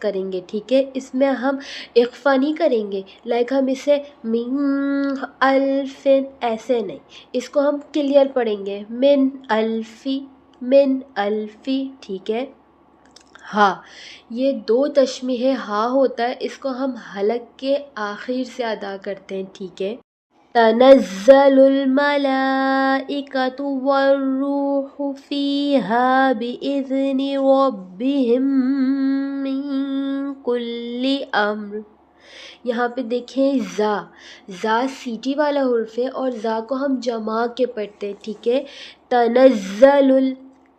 کریں گے، ٹھیک ہے. اس میں ہم اخفا نہیں کریں گے، لائک ہم اسے من الفن ایسے نہیں، اس کو ہم کلیئر پڑھیں گے من الفی، من الفی، ٹھیک ہے. ہاں، یہ دو تشمیہ ہاں ہوتا ہے، اس کو ہم حلق کے آخر سے ادا کرتے ہیں، ٹھیک ہے. تنزل الملائکۃ والروح فیہا بإذن ربہم من کل امر. یہاں پہ دیکھیں زا سیٹی والا حرف ہے اور زا کو ہم جما کے پڑھتے ہیں، ٹھیک ہے.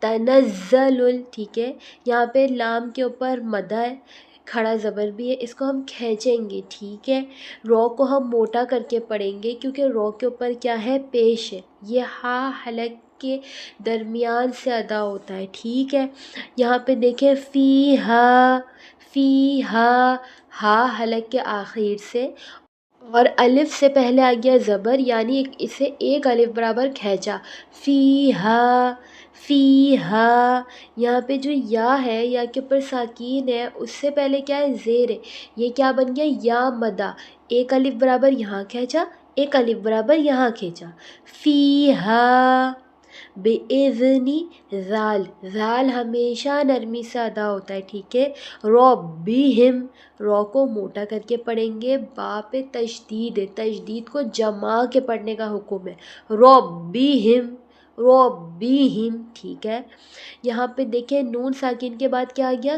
تنزل، ٹھیک ہے. یہاں پہ لام کے اوپر مدہ ہے، کھڑا زبر بھی ہے، اس کو ہم کھینچیں گے، ٹھیک ہے. رو کو ہم موٹا کر کے پڑھیں گے کیونکہ رو کے اوپر کیا ہے، پیش ہے. یہ ہا حلق کے درمیان سے ادا ہوتا ہے، ٹھیک ہے. یہاں پہ دیکھیں فی ہا حلق کے آخر سے، اور الف سے پہلے آ گیا زبر، یعنی اسے ایک الف برابر کھینچا، فی ہا. یہاں پہ جو یا ہے، یا کے اوپر ساکین ہے، اس سے پہلے کیا ہے، زیر ہے. یہ کیا بن گیا، یا مدہ، ایک الف برابر یہاں کھینچا، ایک الف برابر یہاں کھینچا. فی ہا بِإِذْنِ، زال ہمیشہ نرمی سے ادا ہوتا ہے، ٹھیک ہے. ربہم، رو کو موٹا کر کے پڑھیں گے، با پہ تشدید ہے، تشدید کو جما کے پڑھنے کا حکم ہے. ربہم، ٹھیک ہے. یہاں پہ دیکھیں نون ساکن کے بعد کیا آ گیا،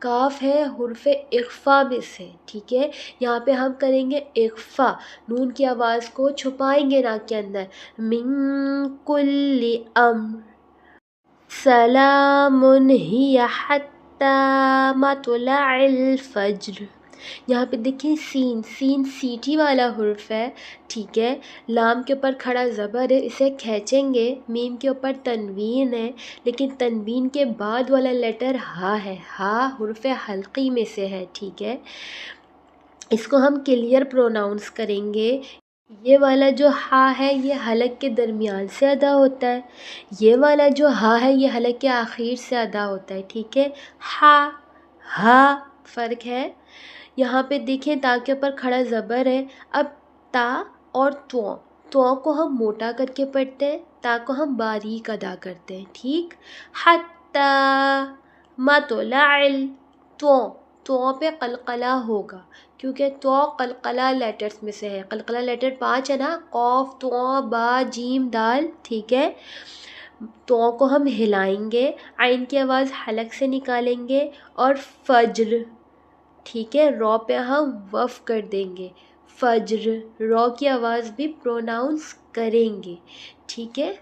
کاف ہے حرف اخفا میں سے، ٹھیک ہے. یہاں پہ ہم کریں گے اخفا، نون کی آواز کو چھپائیں گے ناک کے اندر. من کل امر سلام ہی حتی مطلع الفجر. یہاں پہ دیکھیں سین سیٹھی والا حرف ہے، ٹھیک ہے. لام کے اوپر کھڑا زبر ہے، اسے کھینچیں گے. میم کے اوپر تنوین ہے، لیکن تنوین کے بعد والا لیٹر ہا ہے، ہا حرف حلقی میں سے ہے، ٹھیک ہے. اس کو ہم کلیئر پروناؤنس کریں گے. یہ والا جو ہا ہے یہ حلق کے درمیان سے ادا ہوتا ہے، یہ والا جو ہا ہے یہ حلق کے آخر سے ادا ہوتا ہے، ٹھیک ہے. ہا فرق ہے. یہاں پہ دیکھیں تا کے اوپر کھڑا زبر ہے. اب تا اور تو کو ہم موٹا کر کے پڑھتے ہیں، تا کو ہم باریک ادا کرتے ہیں، ٹھیک. حتی مطلع تو پہ قلقلہ ہوگا کیونکہ تو قلقلہ لیٹرز میں سے ہے. قلقلہ لیٹر 5 ہے نا، قاف، تو، با، جیم، دال، ٹھیک ہے. تو کو ہم ہلائیں گے، عین کی آواز حلق سے نکالیں گے، اور فجر، ٹھیک ہے. رو پہ ہم وف کر دیں گے، فجر. رو کی آواز بھی پروناؤنس کریں گے، ٹھیک ہے.